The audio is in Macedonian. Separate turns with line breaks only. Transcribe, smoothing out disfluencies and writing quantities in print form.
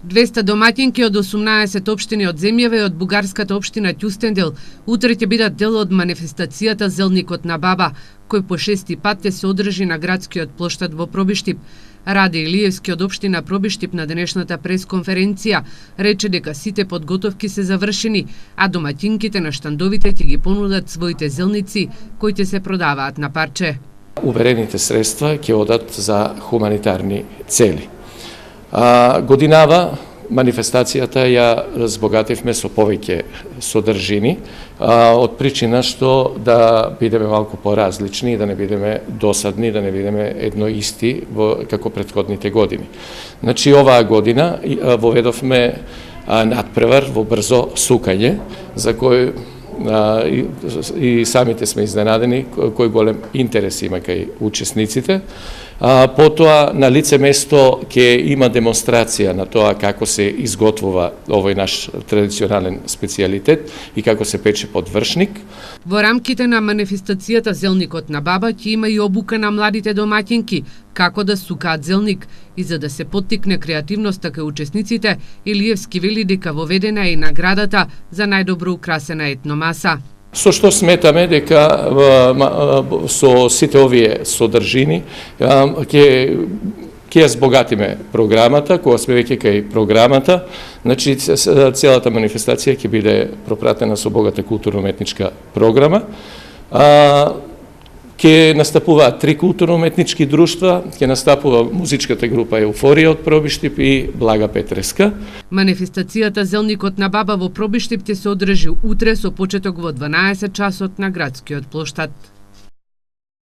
200 домаќинки од 18 општини од земјава и од бугарската општина Ќустендел утре ќе бидат дел од манифестацијата Зелникот на баба, кој по 6-ти пат ќе се одржи на градскиот плоштад во Пробиштип. Раде Илиевски од општина Пробиштип на денешната пресконференција рече дека сите подготовки се завршени, а домаќинките на штандовите ќе ги понудат своите зелници кои ќе се продаваат на парче.
Уверените средства ќе одат за хуманитарни цели. Годинава манифестацијата ја разбогативме со повеќе содржини, од причина што да бидеме малку поразлични, да не бидеме досадни, да не бидеме едно исти како претходните години. Значи, оваа година воведовме надпревар во брзо сукање, за кој и самите сме изненадени кој голем интерес има кај учесниците. Потоа на лице место ќе има демонстрација на тоа како се изготвува овој наш традиционален специјалитет и како се пече подвршник.
Во рамките на манифестацијата Зелникот на баба ќе има и обука на младите домаќинки како да сукаат зелник, и за да се поттикне креативноста кај учесниците, Илиевски вели дека воведена е и наградата за најдобро украсена етномаса.
Со што сметаме дека со сите овие содржини ќе ја збогатиме програмата, кога сме веќе кај програмата, значи целата манифестација ќе биде пропратена со богата културно-уметничка програма. Ќе настапуваат 3 културно-уметнички друштва, ќе настапува музичката група Еуфорија од Пробиштип и Блага Петреска.
Манифестацијата Зелникот на баба во Пробиштип ќе се одржи утре со почеток во 12 часот на градскиот плоштад.